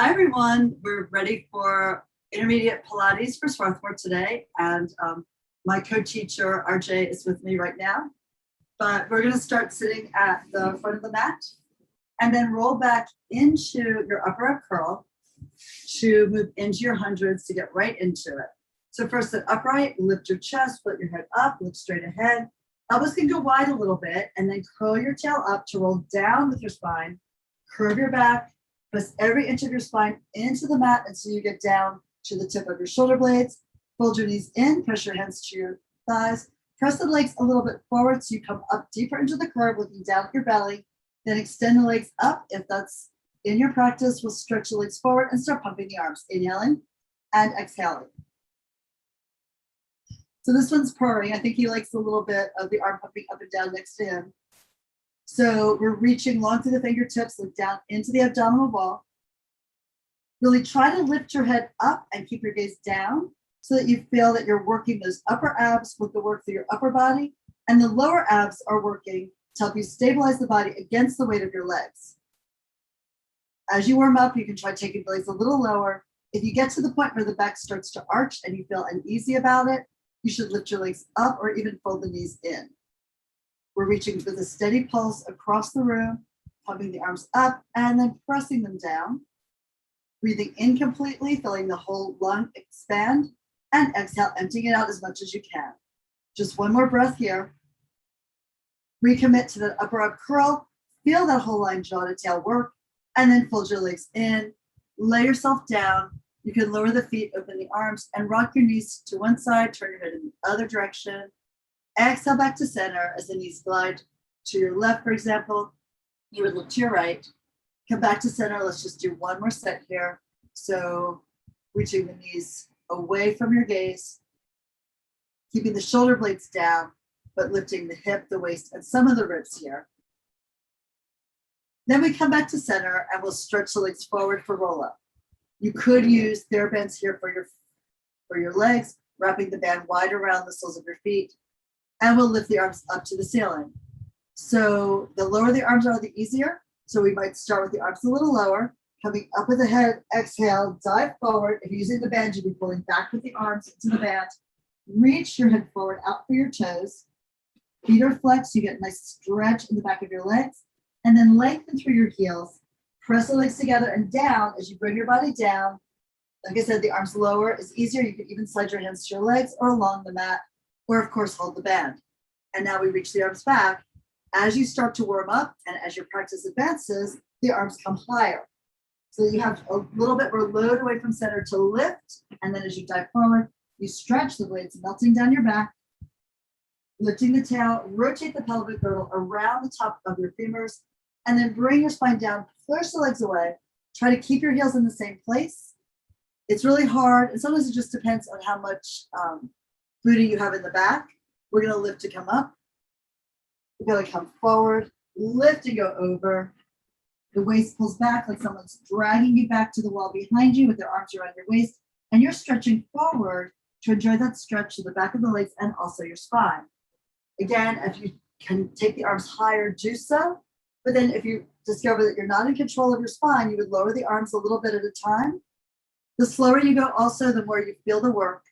Hi, everyone. We're ready for intermediate Pilates for Swarthmore today. And my co-teacher, RJ, is with me right now. But we're going to start sitting at the front of the mat and then roll back into your upper up curl to move into your hundreds to get right into it. So first sit upright, lift your chest, put your head up, look straight ahead. Elbows can go wide a little bit and then curl your tail up to roll down with your spine, curve your back, press every inch of your spine into the mat until you get down to the tip of your shoulder blades. Fold your knees in, press your hands to your thighs. Press the legs a little bit forward so you come up deeper into the curve, looking down at your belly. Then extend the legs up. If that's in your practice, we'll stretch the legs forward and start pumping the arms, inhaling and exhaling. So this one's purring. I think he likes a little bit of the arm pumping up and down next to him. So we're reaching long through the fingertips, look down into the abdominal wall. Really try to lift your head up and keep your gaze down so that you feel that you're working those upper abs with the work through your upper body, and the lower abs are working to help you stabilize the body against the weight of your legs. As you warm up, you can try taking the legs a little lower. If you get to the point where the back starts to arch and you feel uneasy about it, you should lift your legs up or even fold the knees in. We're reaching with a steady pulse across the room, pumping the arms up and then pressing them down. Breathing in completely, feeling the whole lung expand, and exhale, emptying it out as much as you can. Just one more breath here. Recommit to the upper up curl, feel that whole line jaw to tail work, and then fold your legs in, lay yourself down. You can lower the feet, open the arms, and rock your knees to one side, turn your head in the other direction. Exhale back to center as the knees glide to your left, for example. You would look to your right. Come back to center. Let's just do one more set here. So reaching the knees away from your gaze, keeping the shoulder blades down, but lifting the hip, the waist, and some of the ribs here. Then we come back to center and we'll stretch the legs forward for roll up. You could use TheraBands here for your legs, wrapping the band wide around the soles of your feet, and we'll lift the arms up to the ceiling. So the lower the arms are, the easier. So we might start with the arms a little lower, coming up with the head, exhale, dive forward. If you're using the band, you'll be pulling back with the arms into the band. Reach your head forward out for your toes. Feet are flexed, you get a nice stretch in the back of your legs, and then lengthen through your heels. Press the legs together and down as you bring your body down. Like I said, the arms lower is easier. You can even slide your hands to your legs or along the mat, or of course, hold the band. And now we reach the arms back. As you start to warm up and as your practice advances, the arms come higher. So you have a little bit more load away from center to lift. And then as you dive forward, you stretch the blades, melting down your back, lifting the tail, rotate the pelvic girdle around the top of your femurs, and then bring your spine down, push the legs away. Try to keep your heels in the same place. It's really hard. And sometimes it just depends on how much booty you have in the back. We're going to lift to come up. We're going to come forward, lift and go over. The waist pulls back like someone's dragging you back to the wall behind you with their arms around your waist. And you're stretching forward to enjoy that stretch to the back of the legs and also your spine. Again, if you can take the arms higher, do so. But then if you discover that you're not in control of your spine, you would lower the arms a little bit at a time. The slower you go also, the more you feel the work.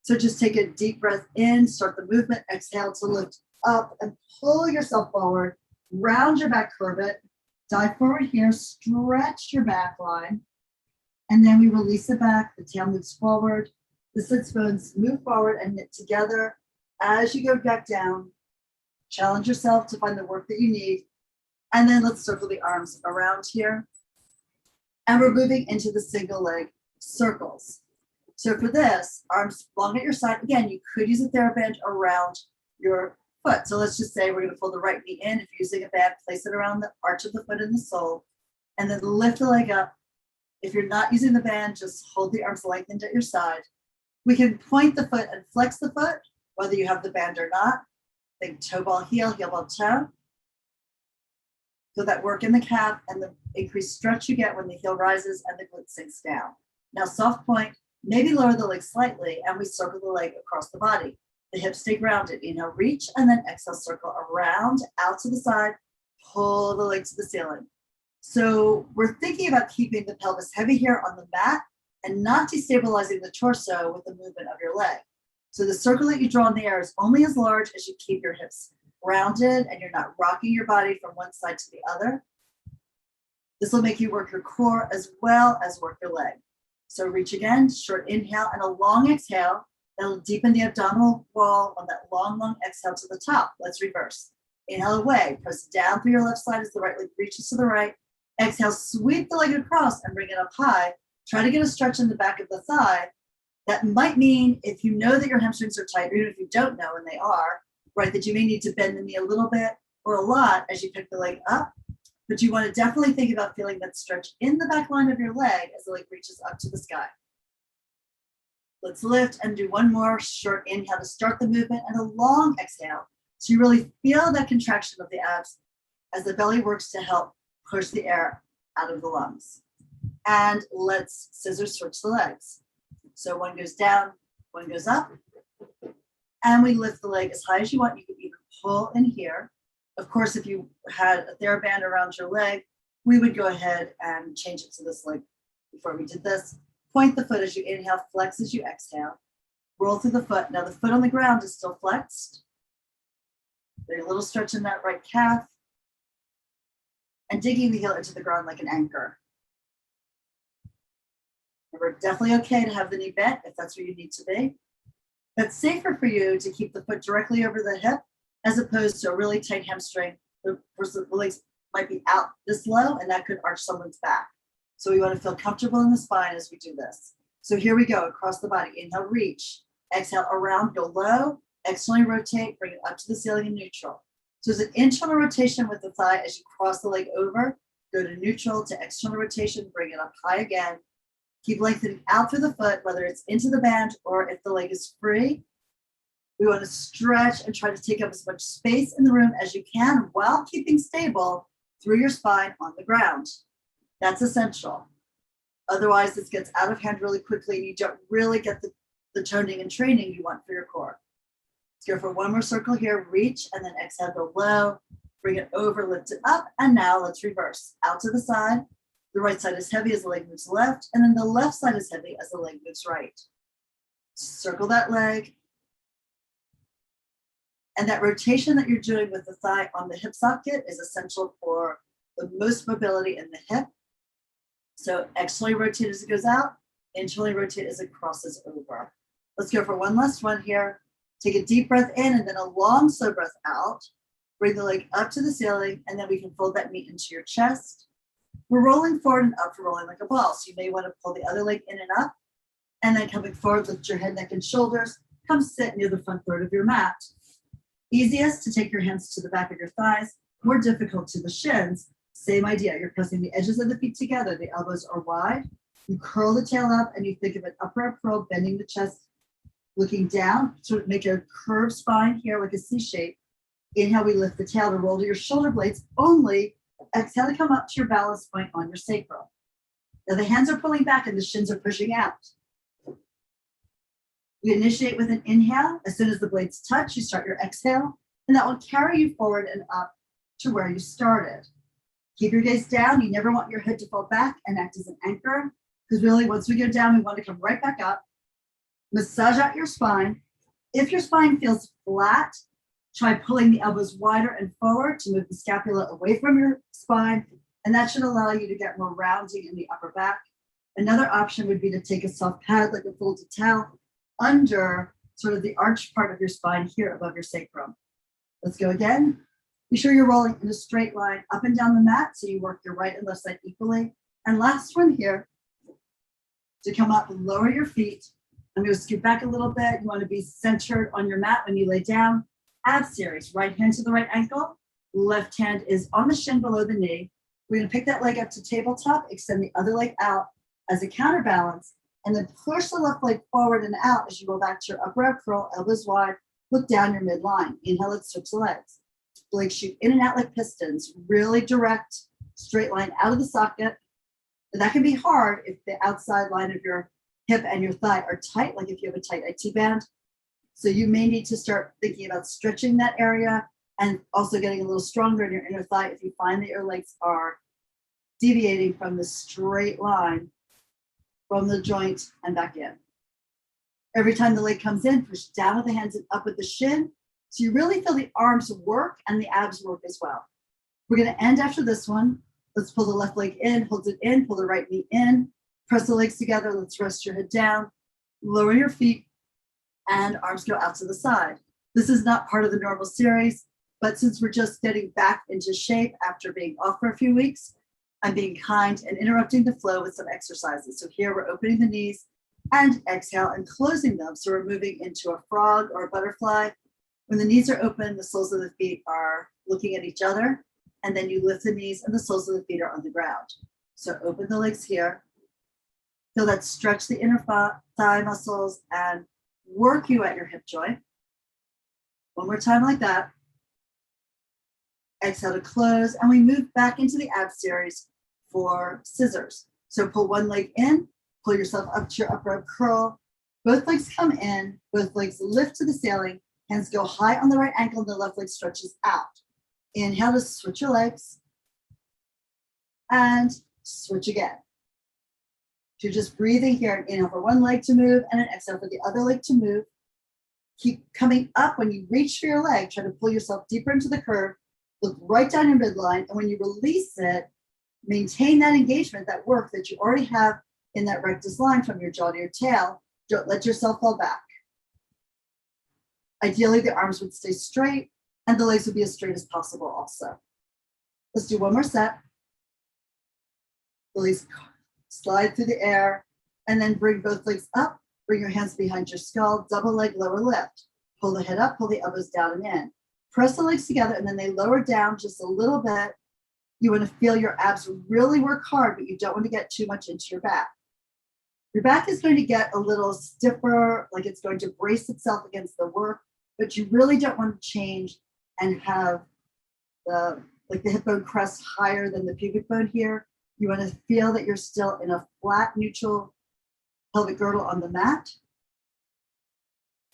So just take a deep breath in, start the movement, exhale to lift up and pull yourself forward, round your back, curve it, dive forward here, stretch your back line, and then we release it back, the tail moves forward, the sits bones move forward and knit together. As you go back down, challenge yourself to find the work that you need, and then let's circle the arms around here, and we're moving into the single leg circles. So for this, arms long at your side. Again, you could use a TheraBand around your foot. So let's just say we're going to fold the right knee in. If you're using a band, place it around the arch of the foot and the sole, and then lift the leg up. If you're not using the band, just hold the arms lengthened at your side. We can point the foot and flex the foot, whether you have the band or not. Think toe ball heel, heel ball toe. Feel that work in the calf and the increased stretch you get when the heel rises and the glute sinks down. Now soft point, maybe lower the leg slightly, and we circle the leg across the body. The hips stay grounded. Inhale, reach, and then exhale, circle around, out to the side, pull the leg to the ceiling. So we're thinking about keeping the pelvis heavy here on the mat and not destabilizing the torso with the movement of your leg. So the circle that you draw in the air is only as large as you keep your hips rounded and you're not rocking your body from one side to the other. This will make you work your core as well as work your leg. So reach again, short inhale and a long exhale. That'll deepen the abdominal wall on that long exhale to the top. Let's reverse. Inhale away, press down through your left side as the right leg reaches to the right. Exhale, sweep the leg across and bring it up high. Try to get a stretch in the back of the thigh. That might mean if you know that your hamstrings are tight, or even if you don't know and they are, right, that you may need to bend the knee a little bit or a lot as you pick the leg up. But you want to definitely think about feeling that stretch in the back line of your leg as the leg reaches up to the sky. Let's lift and do one more short inhale to start the movement and a long exhale. So you really feel that contraction of the abs as the belly works to help push the air out of the lungs. And let's scissor switch the legs. So one goes down, one goes up, and we lift the leg as high as you want. You can even pull in here. Of course, if you had a TheraBand around your leg, we would go ahead and change it to this leg before we did this. Point the foot as you inhale, flex as you exhale. Roll through the foot. Now the foot on the ground is still flexed. There's a little stretch in that right calf. And digging the heel into the ground like an anchor. We're definitely okay to have the knee bent if that's where you need to be. It's safer for you to keep the foot directly over the hip as opposed to a really tight hamstring. The legs might be out this low and that could arch someone's back. So we want to feel comfortable in the spine as we do this. So here we go, across the body. Inhale, reach. Exhale, around, go low. Externally rotate, bring it up to the ceiling in neutral. So there's an internal rotation with the thigh as you cross the leg over. Go to neutral to external rotation, bring it up high again. Keep lengthening out through the foot, whether it's into the band or if the leg is free. We want to stretch and try to take up as much space in the room as you can while keeping stable through your spine on the ground. That's essential. Otherwise, this gets out of hand really quickly and you don't really get the toning and training you want for your core. Let's go for one more circle here. Reach and then exhale, go low. Bring it over, lift it up. And now let's reverse. Out to the side. The right side is heavy as the leg moves left. And then the left side is heavy as the leg moves right. Circle that leg. And that rotation that you're doing with the thigh on the hip socket is essential for the most mobility in the hip. So externally rotate as it goes out, internally rotate as it crosses over. Let's go for one last one here. Take a deep breath in and then a long, slow breath out. Bring the leg up to the ceiling, and then we can fold that knee into your chest. We're rolling forward and up for rolling like a ball. So you may want to pull the other leg in and up, and then coming forward, lift your head, neck, and shoulders. Come sit near the front third of your mat. Easiest to take your hands to the back of your thighs, more difficult to the shins. Same idea, you're pressing the edges of the feet together, the elbows are wide. You curl the tail up and you think of an upper curl, bending the chest, looking down, sort of make a curved spine here like a C shape. Inhale, we lift the tail to roll to your shoulder blades only. Exhale to come up to your balance point on your sacrum. Now the hands are pulling back and the shins are pushing out. We initiate with an inhale. As soon as the blades touch, you start your exhale, and that will carry you forward and up to where you started. Keep your gaze down. You never want your head to fall back and act as an anchor, because really once we go down, we want to come right back up. Massage out your spine. If your spine feels flat, try pulling the elbows wider and forward to move the scapula away from your spine, and that should allow you to get more rounding in the upper back. Another option would be to take a soft pad like a folded towel under sort of the arched part of your spine here above your sacrum. Let's go again. Be sure you're rolling in a straight line up and down the mat so you work your right and left side equally. And last one here, to come up and lower your feet. I'm going to scoot back a little bit. You want to be centered on your mat when you lay down. Ab series, right hand to the right ankle, left hand is on the shin below the knee. We're going to pick that leg up to tabletop, extend the other leg out as a counterbalance, and then push the left leg forward and out as you go back to your upper ab curl, elbows wide, look down your midline. Inhale, let's switch the legs. Legs shoot in and out like pistons, really direct, straight line out of the socket. And that can be hard if the outside line of your hip and your thigh are tight, like if you have a tight IT band. So you may need to start thinking about stretching that area and also getting a little stronger in your inner thigh if you find that your legs are deviating from the straight line from the joint and back in. Every time the leg comes in, push down with the hands and up with the shin. So you really feel the arms work and the abs work as well. We're going to end after this one. Let's pull the left leg in, hold it in, pull the right knee in, press the legs together. Let's rest your head down, lower your feet, and arms go out to the side. This is not part of the normal series, but since we're just getting back into shape after being off for a few weeks, I'm being kind and interrupting the flow with some exercises. So here we're opening the knees and exhale and closing them. So we're moving into a frog or a butterfly. When the knees are open, the soles of the feet are looking at each other, and then you lift the knees and the soles of the feet are on the ground. So open the legs here. Feel that stretch the inner thigh muscles and work you at your hip joint. One more time like that. Exhale to close, and we move back into the ab series for scissors. So pull one leg in, pull yourself up to your upright curl. Both legs come in, both legs lift to the ceiling, hands go high on the right ankle, and the left leg stretches out. Inhale to switch your legs, and switch again. So you're just breathing here. Inhale for one leg to move, and an exhale for the other leg to move. Keep coming up. When you reach for your leg, try to pull yourself deeper into the curve. Look right down your midline, and when you release it, maintain that engagement, that work that you already have in that rectus line from your jaw to your tail. Don't let yourself fall back. Ideally, the arms would stay straight, and the legs would be as straight as possible also. Let's do one more set. Release, slide through the air, and then bring both legs up. Bring your hands behind your skull, double leg, lower lift. Pull the head up, pull the elbows down and in. Press the legs together, and then they lower down just a little bit. You want to feel your abs really work hard, but you don't want to get too much into your back. Your back is going to get a little stiffer, like it's going to brace itself against the work, but you really don't want to change and have the hip bone crest higher than the pubic bone here. You want to feel that you're still in a flat, neutral pelvic girdle on the mat.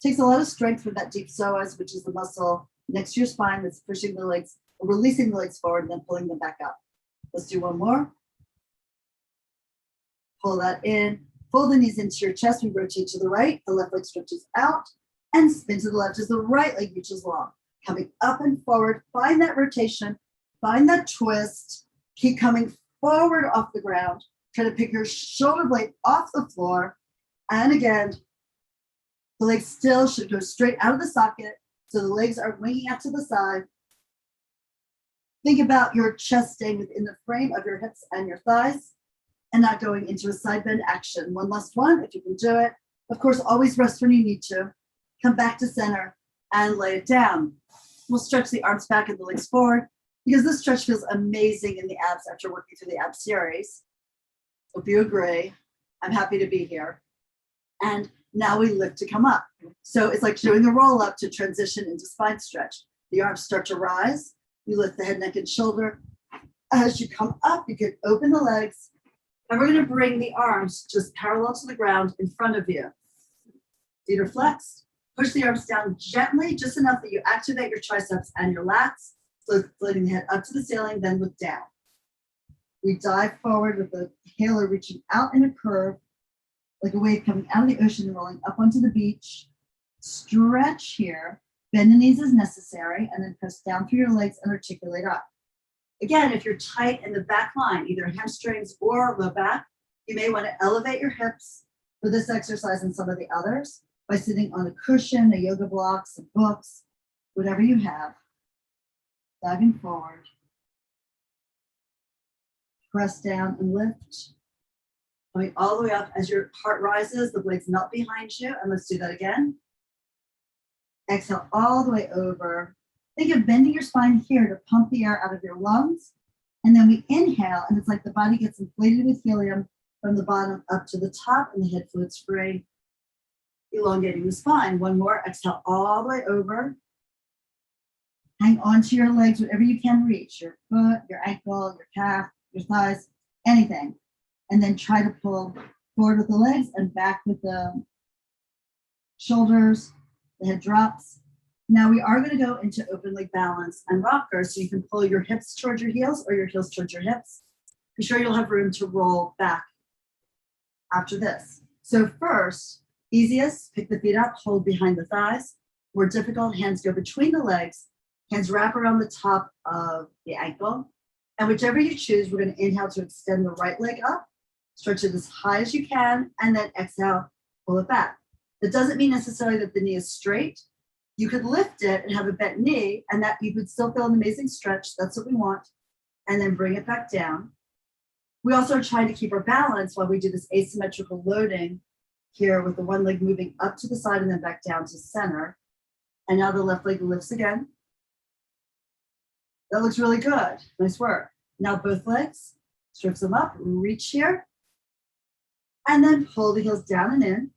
It takes a lot of strength from that deep psoas, which is the muscle next to your spine that's pushing the legs, or releasing the legs forward and then pulling them back up. Let's do one more. Pull that in, pull the knees into your chest. We rotate to the right, the left leg stretches out, and spin to the left as the right leg reaches long. Coming up and forward, find that rotation, find that twist, keep coming forward off the ground. Try to pick your shoulder blade off the floor. And again, the legs still should go straight out of the socket. So the legs are winging out to the side. Think about your chest staying within the frame of your hips and your thighs and not going into a side bend action. One last one, if you can do it. Of course, always rest when you need to. Come back to center and lay it down. We'll stretch the arms back and the legs forward because this stretch feels amazing in the abs after working through the ab series. Hope you agree. I'm happy to be here. And now we lift to come up. So it's like doing a roll up to transition into spine stretch. The arms start to rise. You lift the head, neck, and shoulder. As you come up, you can open the legs. And we're going to bring the arms just parallel to the ground in front of you. Feet are flexed. Push the arms down gently, just enough that you activate your triceps and your lats. So floating the head up to the ceiling, then look down. We dive forward with the halo reaching out in a curve, like a wave coming out of the ocean and rolling up onto the beach. Stretch here, bend the knees as necessary, and then press down through your legs and articulate up. Again, if you're tight in the back line, either hamstrings or low back, you may want to elevate your hips for this exercise and some of the others by sitting on a cushion, a yoga block, some books, whatever you have. Diving forward. Press down and lift. Going all the way up as your heart rises, the blades melt behind you. And let's do that again. Exhale all the way over. Think of bending your spine here to pump the air out of your lungs. And then we inhale, and it's like the body gets inflated with helium from the bottom up to the top, and the head floats free, elongating the spine. One more. Exhale all the way over. Hang on to your legs, whatever you can reach, your foot, your ankle, your calf, your thighs, anything. And then try to pull forward with the legs and back with the shoulders. The head drops. Now we are going to go into open leg balance and rocker. So you can pull your hips towards your heels or your heels towards your hips. be sure you'll have room to roll back after this. So first, easiest, pick the feet up, hold behind the thighs. More difficult, hands go between the legs, hands wrap around the top of the ankle. And whichever you choose, we're going to inhale to extend the right leg up, stretch it as high as you can, and then exhale, pull it back. That doesn't mean necessarily that the knee is straight. You could lift it and have a bent knee, and that you would still feel an amazing stretch. That's what we want. And then bring it back down. We also are trying to keep our balance while we do this asymmetrical loading here with the one leg moving up to the side and then back down to center. And now the left leg lifts again. That looks really good. Nice work. Now both legs, stretch them up, reach here, and then pull the heels down and in.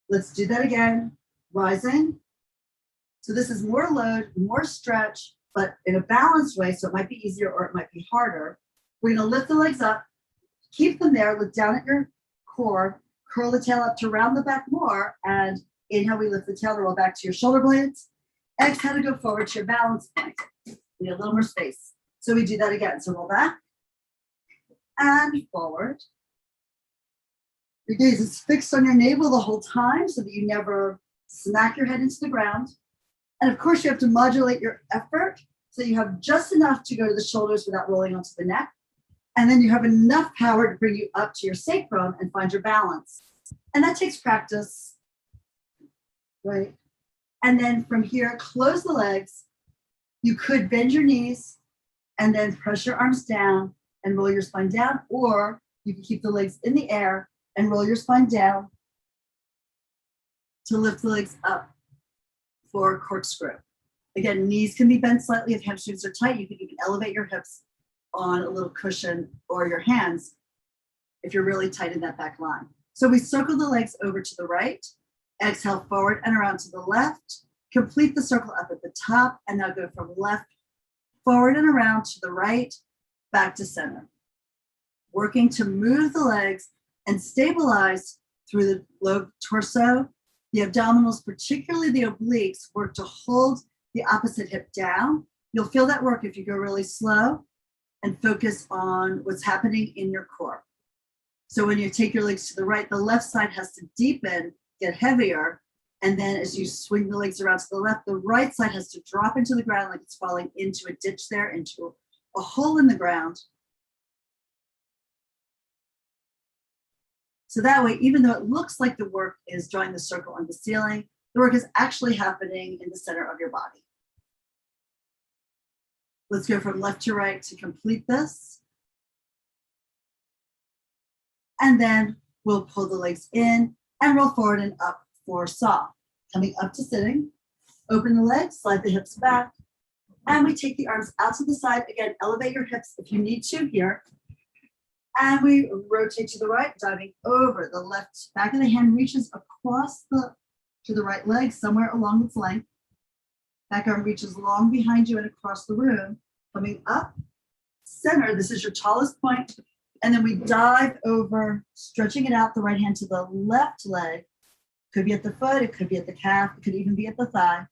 Let's do that again, rising. So this is more load, more stretch, but in a balanced way, so it might be easier or it might be harder. We're gonna lift the legs up, keep them there, look down at your core, curl the tail up to round the back more, and inhale, we lift the tail to roll back to your shoulder blades. Exhale to go forward to your balance point. We need a little more space. So we do that again. So roll back and forward. Your gaze is fixed on your navel the whole time so that you never smack your head into the ground. And of course, you have to modulate your effort so you have just enough to go to the shoulders without rolling onto the neck. And then you have enough power to bring you up to your sacrum and find your balance. And that takes practice, right? And then from here, close the legs. You could bend your knees and then press your arms down and roll your spine down, or you can keep the legs in the air and roll your spine down to lift the legs up for corkscrew. Again, knees can be bent slightly if hamstrings are tight. You can even elevate your hips on a little cushion or your hands if you're really tight in that back line. So we circle the legs over to the right, exhale forward and around to the left, complete the circle up at the top, and now go from left, forward and around to the right, back to center. Working to move the legs and stabilize through the low torso. The abdominals, particularly the obliques, work to hold the opposite hip down. You'll feel that work if you go really slow and focus on what's happening in your core. So when you take your legs to the right, the left side has to deepen, get heavier. And then as you swing the legs around to the left, the right side has to drop into the ground like it's falling into a ditch there, into a hole in the ground. So that way, even though it looks like the work is drawing the circle on the ceiling, the work is actually happening in the center of your body. Let's go from left to right to complete this. And then we'll pull the legs in and roll forward and up for saw. Coming up to sitting, open the legs, slide the hips back, and we take the arms out to the side. Again, elevate your hips if you need to here. And we rotate to the right, diving over. The left back of the hand reaches across to the right leg, somewhere along its length. Back arm reaches long behind you and across the room. Coming up, center, this is your tallest point. And then we dive over, stretching it out, the right hand to the left leg. Could be at the foot, it could be at the calf, it could even be at the thigh.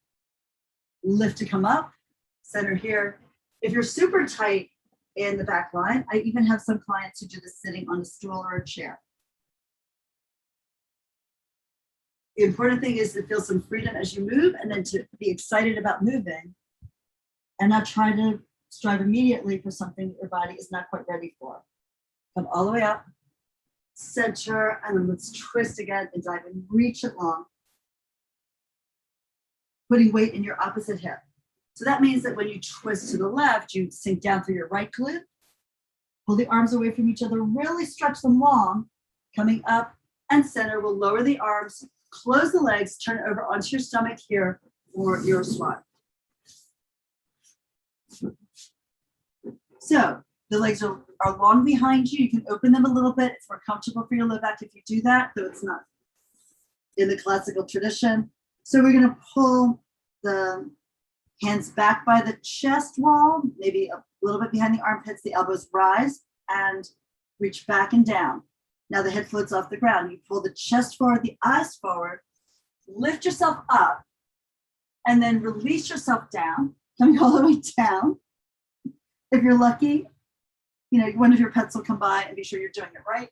Lift to come up, center here. If you're super tight in the back line, I even have some clients who do this sitting on a stool or a chair. The important thing is to feel some freedom as you move and then to be excited about moving and not try to strive immediately for something that your body is not quite ready for. Come all the way up, center, and then let's twist again and dive and reach it long. Putting weight in your opposite hip. So that means that when you twist to the left, you sink down through your right glute, pull the arms away from each other, really stretch them long, coming up and center. We'll lower the arms, close the legs, turn it over onto your stomach here for your squat. So the legs are long behind you. You can open them a little bit. It's more comfortable for your low back if you do that, though it's not in the classical tradition. So we're going to pull the hands back by the chest wall, maybe a little bit behind the armpits. The elbows rise and reach back and down. Now the head floats off the ground. You pull the chest forward, the eyes forward, lift yourself up, and then release yourself down, coming all the way down. If you're lucky, one of your pets will come by and be sure you're doing it right.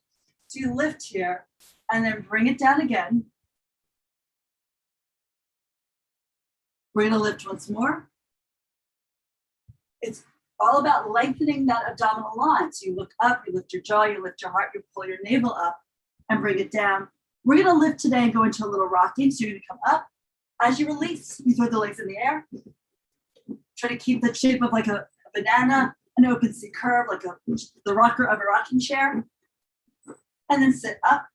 So you lift here and then bring it down again. We're going to lift once more. It's all about lengthening that abdominal line. So you look up, you lift your jaw, you lift your heart, you pull your navel up and bring it down. We're going to lift today and go into a little rocking. So you're going to come up. As you release, you throw the legs in the air. Try to keep the shape of like a banana, an open C curve, like the rocker of a rocking chair. And then sit up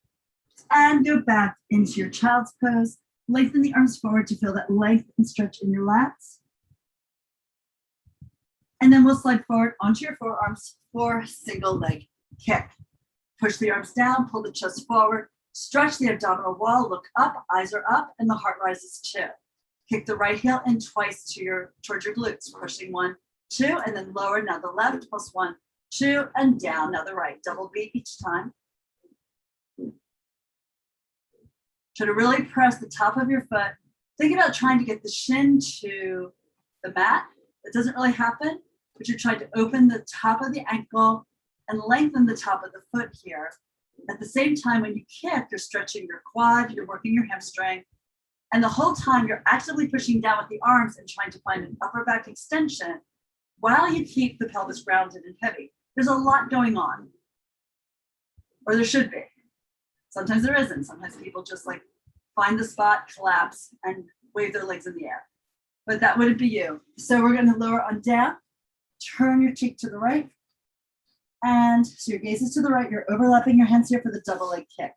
and go back into your child's pose. Lengthen the arms forward to feel that length and stretch in your lats. And then we'll slide forward onto your forearms for single leg kick. Push the arms down, pull the chest forward, stretch the abdominal wall, look up, eyes are up, and the heart rises too. Kick the right heel in twice towards your glutes, pushing 1, 2, and then lower, now the left, plus 1, 2, and down, now the right. Double beat each time. Try to really press the top of your foot. Think about trying to get the shin to the mat. It doesn't really happen, but you're trying to open the top of the ankle and lengthen the top of the foot here. At the same time, when you kick, you're stretching your quad, you're working your hamstring, and the whole time you're actively pushing down with the arms and trying to find an upper back extension while you keep the pelvis grounded and heavy. There's a lot going on, or there should be. Sometimes there isn't. Sometimes people just like find the spot, collapse, and wave their legs in the air. But that wouldn't be you. So we're going to lower on down, turn your cheek to the right, and so your gaze is to the right. You're overlapping your hands here for the double leg kick.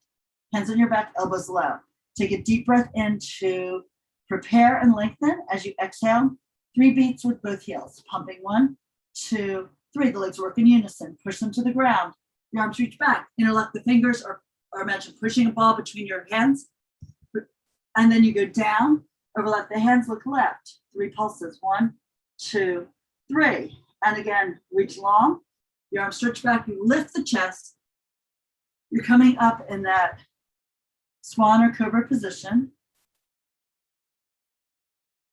Hands on your back, elbows low. Take a deep breath in to prepare and lengthen. As you exhale, 3 beats with both heels. Pumping 1, 2, 3. The legs work in unison. Push them to the ground. Your arms reach back. Interlock the fingers or imagine pushing a ball between your hands. And then you go down, overlap the hands, look left. 3 pulses. 1, 2, 3. And again, reach long. Your arms stretch back. You lift the chest. You're coming up in that swan or cobra position.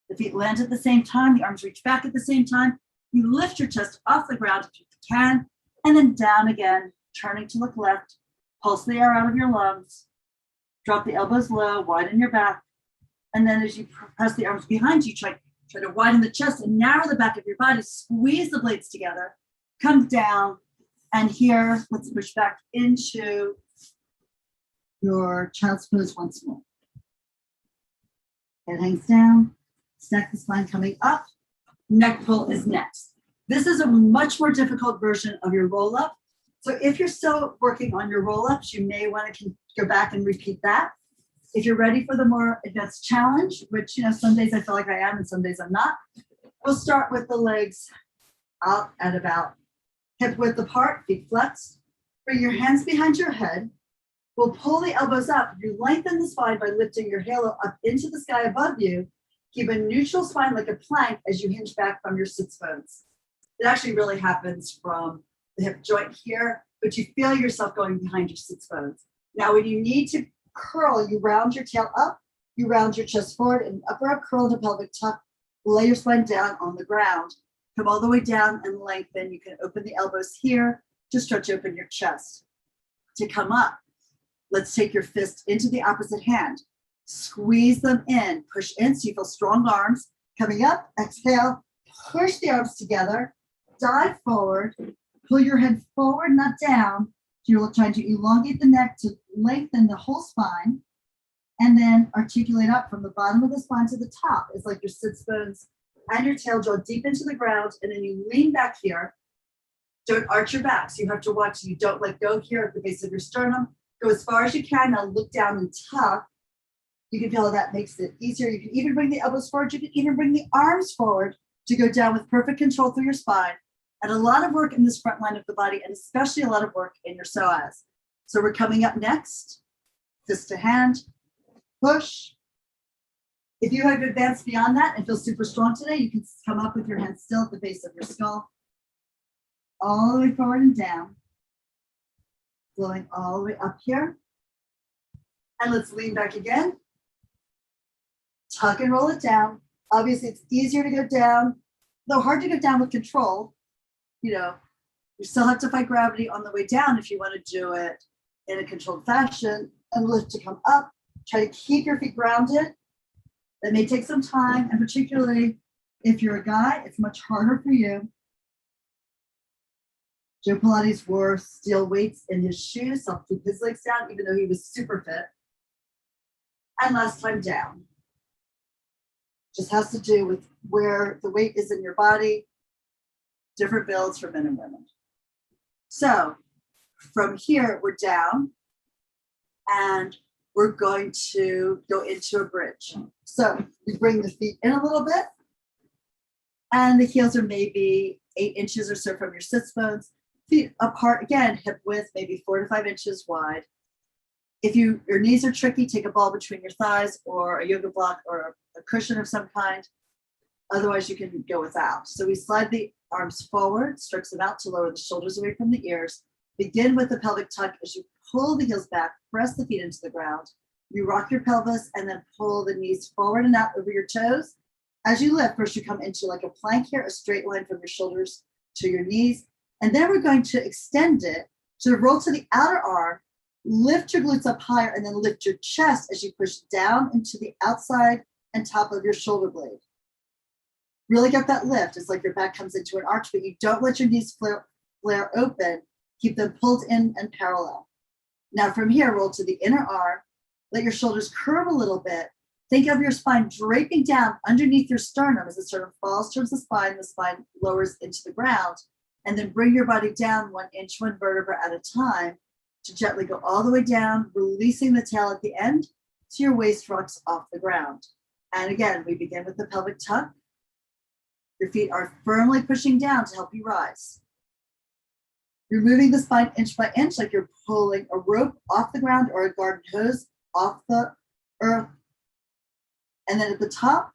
The feet land at the same time. The arms reach back at the same time. You lift your chest off the ground if you can, and then down again, turning to look left. Pulse the air out of your lungs. Drop the elbows low, widen your back. And then as you press the arms behind you, try to widen the chest and narrow the back of your body. Squeeze the blades together. Come down. And here, let's push back into your child's pose once more. Head hangs down. Stack the spine coming up. Neck pull is next. This is a much more difficult version of your roll-up. So if you're still working on your roll-ups, you may want to go back and repeat that. If you're ready for the more advanced challenge, which, some days I feel like I am and some days I'm not, we'll start with the legs out at about hip width apart, feet flexed. Bring your hands behind your head. We'll pull the elbows up. You lengthen the spine by lifting your halo up into the sky above you. Keep a neutral spine like a plank as you hinge back from your sits bones. It actually really happens from the hip joint here, but you feel yourself going behind your sits bones. Now, when you need to curl, you round your tail up, you round your chest forward, and upper up curl to pelvic tuck. Lay your spine down on the ground. Come all the way down and lengthen. You can open the elbows here to stretch open your chest. To come up, let's take your fist into the opposite hand. Squeeze them in, push in so you feel strong arms. Coming up, exhale, push the arms together, dive forward, pull your head forward, not down. You're trying to elongate the neck to lengthen the whole spine, and then articulate up from the bottom of the spine to the top. It's like your sits bones and your tail draw deep into the ground, and then you lean back here. Don't arch your back, so you have to watch so you don't let go here at the base of your sternum. Go as far as you can. Now look down and tuck. You can feel that makes it easier. You can even bring the elbows forward. You can even bring the arms forward to go down with perfect control through your spine. And a lot of work in this front line of the body, and especially a lot of work in your psoas. So we're coming up next. Fist to hand, push. If you have advanced beyond that and feel super strong today, you can come up with your hands still at the base of your skull. All the way forward and down. Flowing all the way up here. And let's lean back again. Tuck and roll it down. Obviously, it's easier to go down, though hard to go down with control. You still have to fight gravity on the way down if you want to do it in a controlled fashion and lift to come up. Try to keep your feet grounded. That may take some time, and particularly if you're a guy, it's much harder for you. Joe Pilates wore steel weights in his shoes, so I'll keep his legs down, even though he was super fit. And last time down. Just has to do with where the weight is in your body. Different builds for men and women. So from here, we're down, and we're going to go into a bridge. So we bring the feet in a little bit, and the heels are maybe 8 inches or so from your sits bones. Feet apart again, hip width, maybe 4 to 5 inches wide. If your knees are tricky, take a ball between your thighs or a yoga block or a cushion of some kind. Otherwise, you can go without. So we slide the arms forward, stretch them out to lower the shoulders away from the ears. Begin with the pelvic tuck as you pull the heels back, press the feet into the ground. You rock your pelvis and then pull the knees forward and out over your toes. As you lift, first you come into like a plank here, a straight line from your shoulders to your knees. And then we're going to extend it. So roll to the outer arm, lift your glutes up higher, and then lift your chest as you push down into the outside and top of your shoulder blade. Really get that lift. It's like your back comes into an arch, but you don't let your knees flare open. Keep them pulled in and parallel. Now from here, roll to the inner arm. Let your shoulders curve a little bit. Think of your spine draping down underneath your sternum as the sternum falls towards the spine lowers into the ground. And then bring your body down 1 inch, 1 vertebra at a time to gently go all the way down, releasing the tail at the end so your waist rocks off the ground. And again, we begin with the pelvic tuck. Your feet are firmly pushing down to help you rise. You're moving the spine inch by inch like you're pulling a rope off the ground or a garden hose off the earth. And then at the top,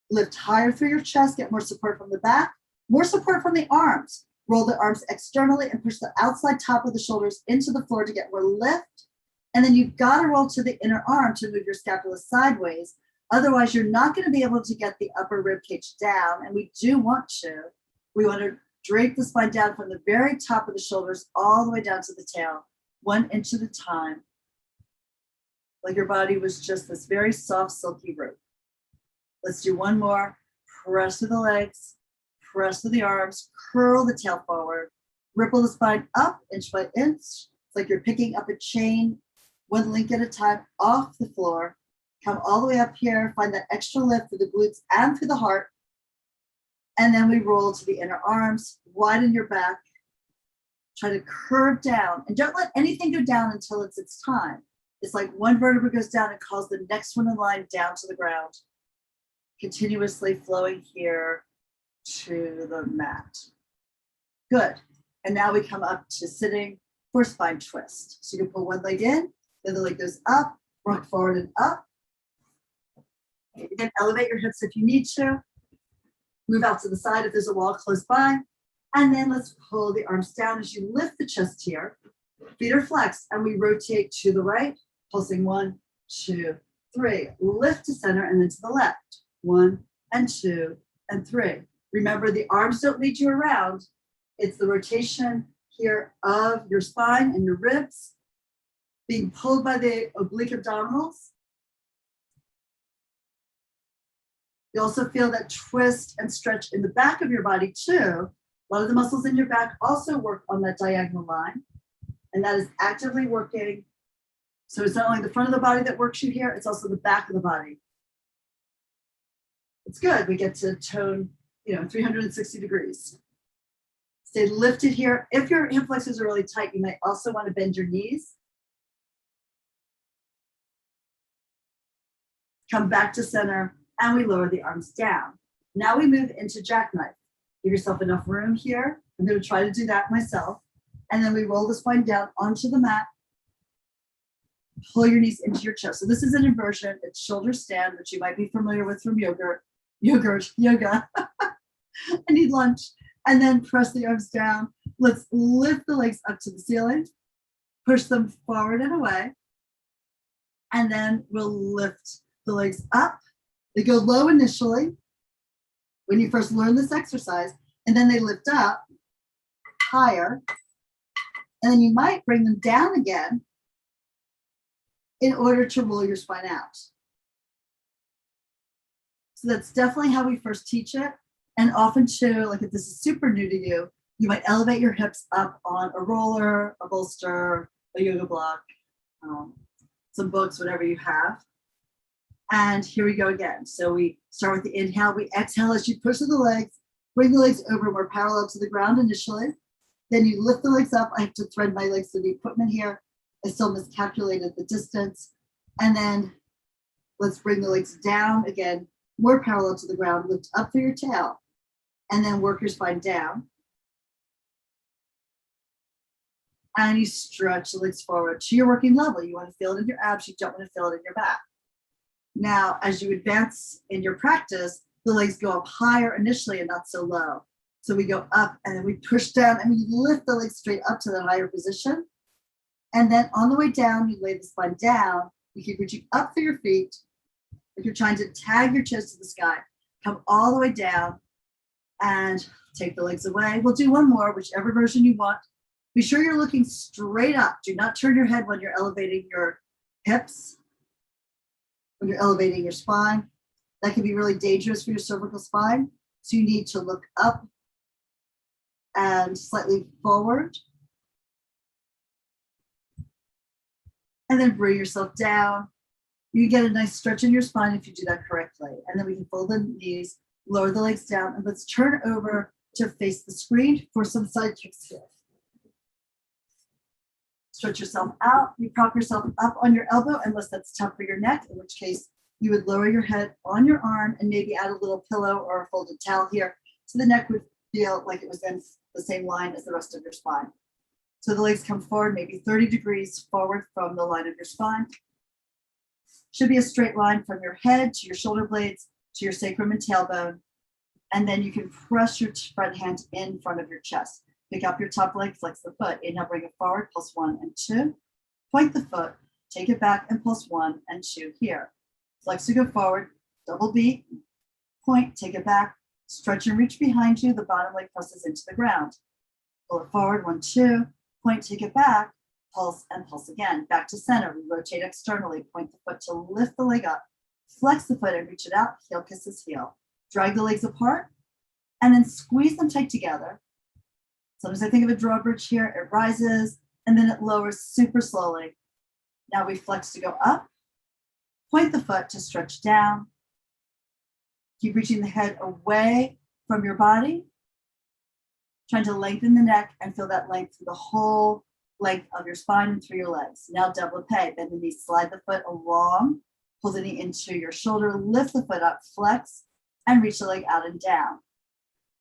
lift higher through your chest, get more support from the back, more support from the arms. Roll the arms externally and push the outside top of the shoulders into the floor to get more lift. And then you've got to roll to the inner arm to move your scapula sideways. Otherwise, you're not going to be able to get the upper rib cage down. And we do want to. We want to drape the spine down from the very top of the shoulders all the way down to the tail, 1 inch at a time. Like your body was just this very soft, silky rope. Let's do one more. Press through the legs. Press through the arms, curl the tail forward, ripple the spine up inch by inch. It's like you're picking up a chain, 1 link at a time off the floor. Come all the way up here, find that extra lift through the glutes and through the heart. And then we roll to the inner arms, widen your back, try to curve down, and don't let anything go down until it's its time. It's like 1 vertebra goes down and calls the next one in line down to the ground, continuously flowing here to the mat. Good. And now we come up to sitting for spine twist. So you can pull 1 leg in, then the leg goes up, rock forward and up. You can elevate your hips if you need to. Move out to the side if there's a wall close by. And then let's pull the arms down as you lift the chest here. Feet are flexed and we rotate to the right, pulsing 1, 2, 3. Lift to center and then to the left. 1 and 2 and 3. Remember, the arms don't lead you around. It's the rotation here of your spine and your ribs being pulled by the oblique abdominals. You also feel that twist and stretch in the back of your body too. A lot of the muscles in your back also work on that diagonal line, and that is actively working. So it's not only the front of the body that works you here, it's also the back of the body. It's good. We get to tone 360 degrees. Stay lifted here. If your hip flexors are really tight, you might also want to bend your knees. Come back to center, and we lower the arms down. Now we move into jackknife. Give yourself enough room here. I'm going to try to do that myself. And then we roll the spine down onto the mat. Pull your knees into your chest. So this is an inversion. It's shoulder stand, which you might be familiar with from yoga. I need lunch. And then press the arms down. Let's lift the legs up to the ceiling. Push them forward and away. And then we'll lift the legs up. They go low initially when you first learn this exercise, and then they lift up. higher. And then you might bring them down again in order to roll your spine out. So that's definitely how we first teach it. And often too, like if this is super new to you, you might elevate your hips up on a roller, a bolster, a yoga block, some books, whatever you have. And here we go again. So we start with the inhale, we exhale as you push through the legs, bring the legs over more parallel to the ground initially. Then you lift the legs up. I have to thread my legs through the equipment here. I still miscalculated the distance. And then let's bring the legs down again, more parallel to the ground, lift up through your tail, and then work your spine down. And you stretch the legs forward to your working level. You want to feel it in your abs, you don't want to feel it in your back. Now, as you advance in your practice, the legs go up higher initially and not so low. So we go up and then we push down and we lift the legs straight up to the higher position. And then on the way down, you lay the spine down. You keep reaching up through your feet. If you're trying to tag your toes to the sky, come all the way down and take the legs away. We'll do one more, whichever version you want. Be sure you're looking straight up. Do not turn your head when you're elevating your hips, when you're elevating your spine. That can be really dangerous for your cervical spine. So you need to look up and slightly forward. And then bring yourself down. You get a nice stretch in your spine if you do that correctly. And then we can fold the knees, lower the legs down, and let's turn over to face the screen for some side kicks here. Stretch yourself out. You prop yourself up on your elbow, unless that's tough for your neck, in which case you would lower your head on your arm and maybe add a little pillow or a folded towel here. So the neck would feel like it was in the same line as the rest of your spine. So the legs come forward, maybe 30 degrees forward from the line of your spine. Should be a straight line from your head to your shoulder blades to your sacrum and tailbone. And then you can press your front hand in front of your chest. Pick up your top leg, flex the foot. Inhale, bring it forward, pulse 1 and 2. Point the foot, take it back and pulse 1 and 2 here. Flex to go forward, double beat, point, take it back, stretch and reach behind you. The bottom leg presses into the ground. Pull it forward, 1, 2, point, take it back, pulse and pulse again. Back to center, we rotate externally, point the foot to lift the leg up, flex the foot and reach it out, heel kisses heel. Drag the legs apart and then squeeze them tight together. Sometimes I think of a drawbridge here, it rises and then it lowers super slowly. Now we flex to go up, point the foot to stretch down. Keep reaching the head away from your body, trying to lengthen the neck and feel that length through the whole length of your spine and through your legs. Now développé, bend the knee, slide the foot along, pull the knee into your shoulder, lift the foot up, flex, and reach the leg out and down.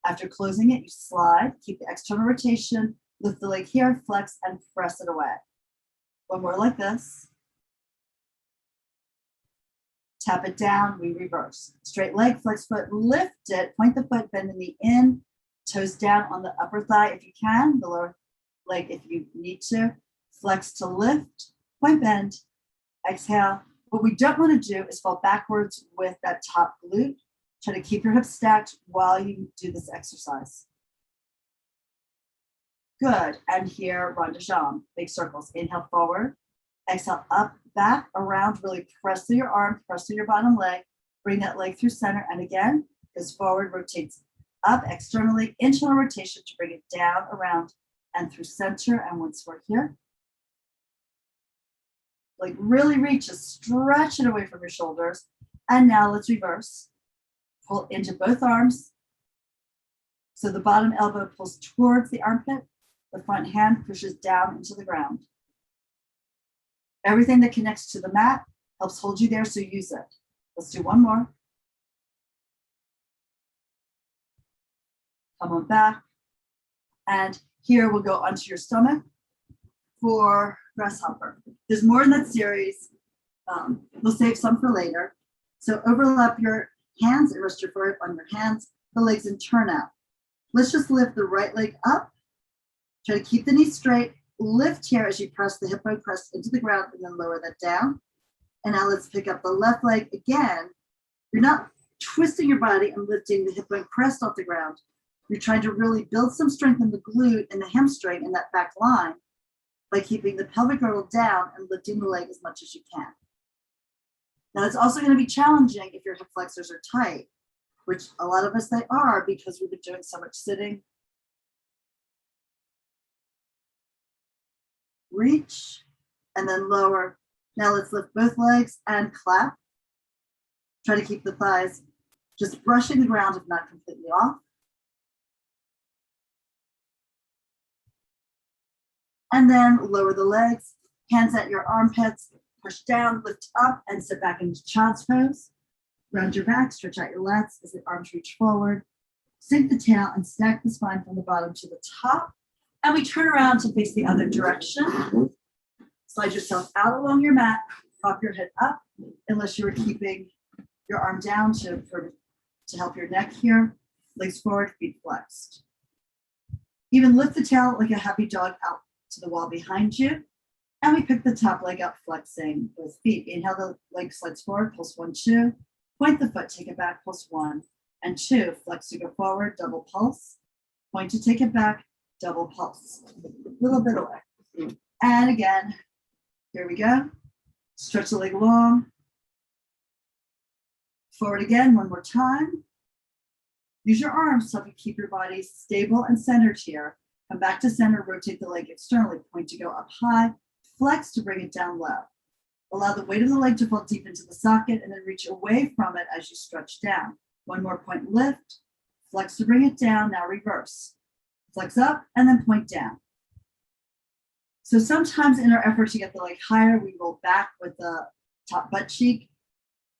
After closing it, you slide, keep the external rotation, lift the leg here, flex, and press it away. One more like this. Tap it down, we reverse. Straight leg, flex foot, lift it, point the foot, bend the knee in, toes down on the upper thigh if you can, the lower leg if you need to. Flex to lift, point bend, exhale. What we don't want to do is fall backwards with that top glute. Try to keep your hips stacked while you do this exercise. Good, and here, rond de jambe, big circles. Inhale forward, exhale up, back, around, really press through your arm, press through your bottom leg, bring that leg through center, and again, goes forward, rotates up externally, internal rotation to bring it down, around, and through center, and once we're here, like really reach, just stretch it away from your shoulders, and now let's reverse. Pull into both arms. So the bottom elbow pulls towards the armpit. The front hand pushes down into the ground. Everything that connects to the mat helps hold you there, so use it. Let's do one more. Come on back. And here we'll go onto your stomach for grasshopper. There's more in that series. We'll save some for later. So overlap your hands and rest your foot on your hands, the legs, and turn out. Let's just lift the right leg up. Try to keep the knee straight. Lift here as you press the hip bone crest into the ground and then lower that down. And now let's pick up the left leg again. You're not twisting your body and lifting the hip bone crest off the ground. You're trying to really build some strength in the glute and the hamstring and that back line by keeping the pelvic girdle down and lifting the leg as much as you can. Now, it's also going to be challenging if your hip flexors are tight, which a lot of us they are because we've been doing so much sitting. Reach and then lower. Now let's lift both legs and clap. Try to keep the thighs just brushing the ground, if not completely off. And then lower the legs, hands at your armpits, push down, lift up, and sit back into child's pose. Round your back, stretch out your lats as the arms reach forward. Sink the tail and stack the spine from the bottom to the top. And we turn around to face the other direction. Slide yourself out along your mat, prop your head up, unless you were keeping your arm down to help your neck here. Legs forward, feet flexed. Even lift the tail like a happy dog out to the wall behind you. And we pick the top leg up, flexing both feet. Inhale, the leg slides forward, pulse 1, 2. Point the foot, take it back, pulse 1 and 2. Flex to go forward, double pulse. Point to take it back, double pulse. A little bit away. And again, here we go. Stretch the leg long. Forward again, one more time. Use your arms to help you keep your body stable and centered here. Come back to center, rotate the leg externally. Point to go up high. Flex to bring it down low. Allow the weight of the leg to fall deep into the socket and then reach away from it as you stretch down. One more point, lift. Flex to bring it down, now reverse. Flex up and then point down. So sometimes in our effort to get the leg higher, we roll back with the top butt cheek.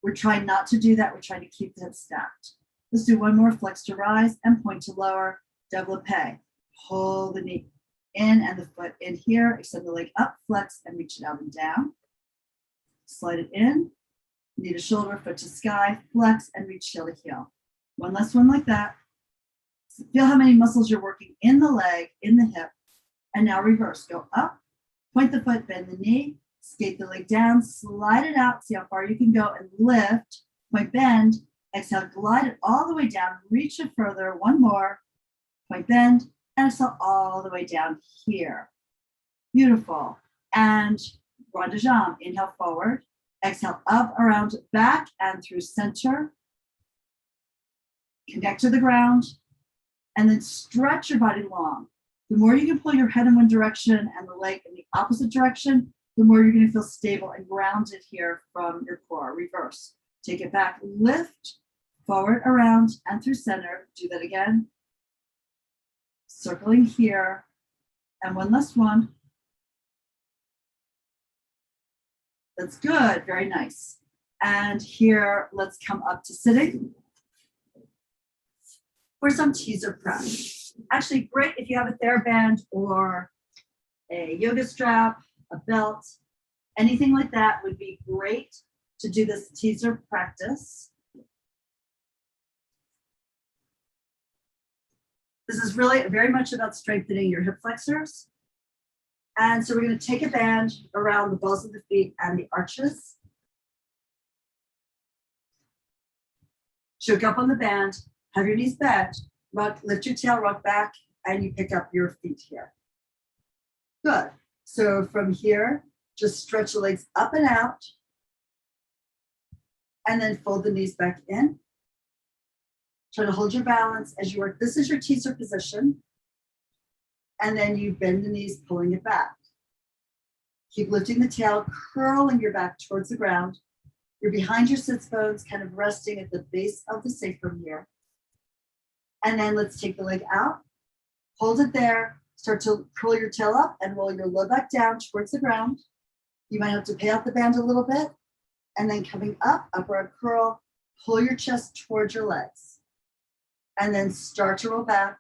We're trying not to do that. We're trying to keep the hips stacked. Let's do one more, flex to rise and point to lower, développé. Pull the knee in and the foot in here, extend the leg up, flex and reach it out and down. Slide it in, knee to shoulder, foot to sky, flex and reach heel to heel. One last one like that. So feel how many muscles you're working in the leg, in the hip, and now reverse. Go up, point the foot, bend the knee, skate the leg down, slide it out, see how far you can go and lift, point bend, exhale, glide it all the way down, reach it further, one more, point bend, and exhale all the way down here. Beautiful. And rond de jambe, inhale forward, exhale up, around, back, and through center. Connect to the ground, and then stretch your body long. The more you can pull your head in one direction and the leg in the opposite direction, the more you're going to feel stable and grounded here from your core. Reverse. Take it back, lift, forward, around, and through center. Do that again. Circling here, and one last one. That's good, very nice. And here, let's come up to sitting for some teaser prep. Actually, great if you have a TheraBand or a yoga strap, a belt, anything like that would be great to do this teaser practice. This is really very much about strengthening your hip flexors. And so we're going to take a band around the balls of the feet and the arches. Choke up on the band, have your knees bent, rock, lift your tail, rock back, and you pick up your feet here. Good. So from here, just stretch the legs up and out, and then fold the knees back in. Try to hold your balance as you work. This is your teaser position. And then you bend the knees, pulling it back. Keep lifting the tail, curling your back towards the ground. You're behind your sits bones, kind of resting at the base of the sacrum here. And then let's take the leg out, hold it there, start to curl your tail up and roll your low back down towards the ground. You might have to pay out the band a little bit. And then coming up, upper arm curl, pull your chest towards your legs. And then start to roll back.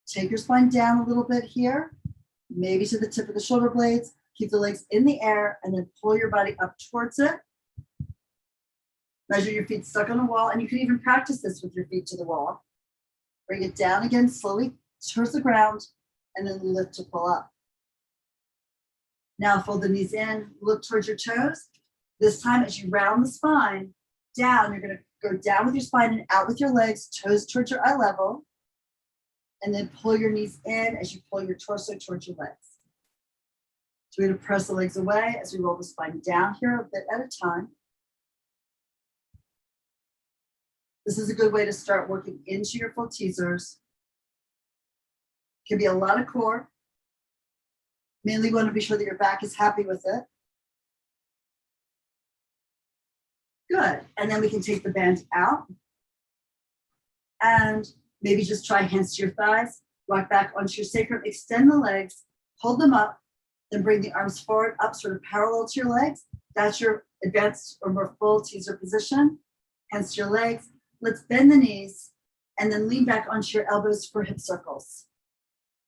Take your spine down a little bit here, maybe to the tip of the shoulder blades. Keep the legs in the air and then pull your body up towards it. Measure your feet stuck on a wall, and you can even practice this with your feet to the wall. Bring it down again slowly towards the ground and then lift to pull up. Now fold the knees in, look towards your toes. This time as you round the spine down, you're going to go down with your spine and out with your legs, toes towards your eye level. and then pull your knees in as you pull your torso towards your legs. So we're going to press the legs away as we roll the spine down here a bit at a time. This is a good way to start working into your full teasers. Can be a lot of core. Mainly want to be sure that your back is happy with it. Good. And then we can take the band out and maybe just try hands to your thighs, rock back onto your sacrum, extend the legs, hold them up, then bring the arms forward, up sort of parallel to your legs. That's your advanced or more full teaser position. Hands to your legs. Let's bend the knees and then lean back onto your elbows for hip circles.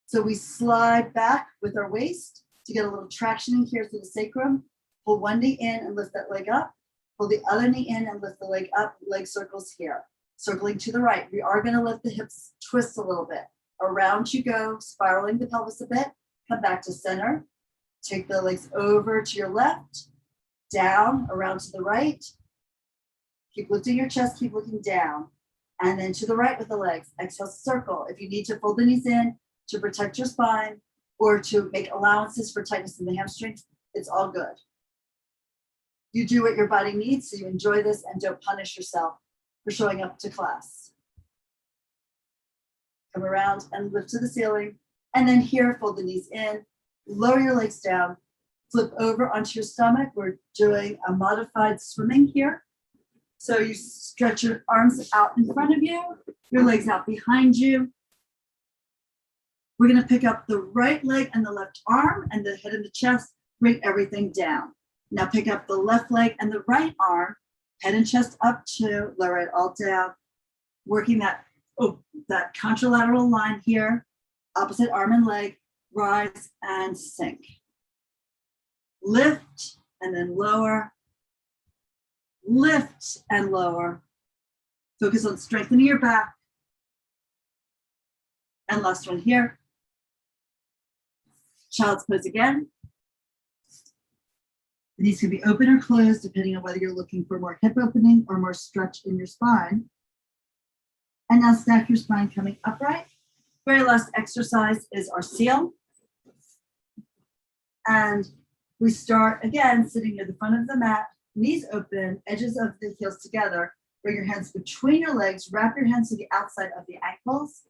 So we slide back with our waist to get a little traction in here through the sacrum. Pull one knee in and lift that leg up. Pull the other knee in and lift the leg up, leg circles here. Circling to the right. We are going to let the hips twist a little bit. Around you go, spiraling the pelvis a bit. Come back to center. Take the legs over to your left, down, around to the right. Keep lifting your chest, keep looking down. And then to the right with the legs. Exhale, circle. If you need to fold the knees in to protect your spine or to make allowances for tightness in the hamstrings, it's all good. You do what your body needs, so you enjoy this and don't punish yourself for showing up to class. Come around and lift to the ceiling. And then here, fold the knees in, lower your legs down, flip over onto your stomach. We're doing a modified swimming here. So you stretch your arms out in front of you, your legs out behind you. We're going to pick up the right leg and the left arm and the head and the chest, bring everything down. Now pick up the left leg and the right arm, head and chest up to lower it all down, working that contralateral line here, opposite arm and leg, rise and sink. Lift and then lower, lift and lower. Focus on strengthening your back. And last one here. Child's pose again. The knees can be open or closed depending on whether you're looking for more hip opening or more stretch in your spine. And now stack your spine coming upright. Very last exercise is our seal. And we start again sitting near the front of the mat, knees open, edges of the heels together. Bring your hands between your legs, wrap your hands to the outside of the ankles.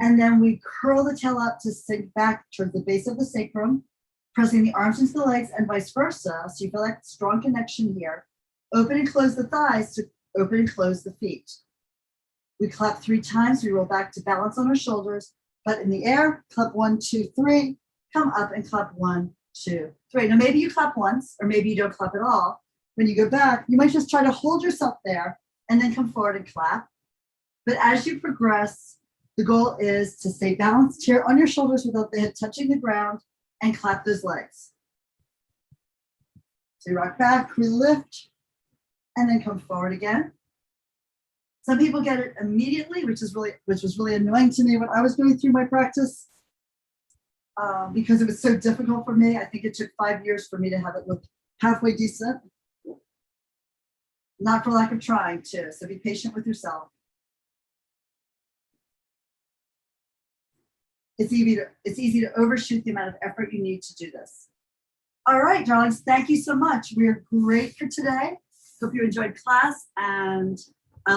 And then we curl the tail up to sink back towards the base of the sacrum, pressing the arms into the legs and vice versa. So you feel like strong connection here. Open and close the thighs to open and close the feet. We clap 3 times. We roll back to balance on our shoulders, but in the air, clap 1, 2, 3, come up and clap 1, 2, 3. Now maybe you clap once, or maybe you don't clap at all. When you go back, you might just try to hold yourself there and then come forward and clap. But as you progress, the goal is to stay balanced here on your shoulders without the head touching the ground and clap those legs. So you rock back, we lift, and then come forward again. Some people get it immediately, which was really annoying to me when I was going through my practice because it was so difficult for me. I think it took 5 years for me to have it look halfway decent. Not for lack of trying too, so be patient with yourself. It's easy to overshoot the amount of effort you need to do this. All right, darlings, thank you so much. We are great for today. Hope you enjoyed class, and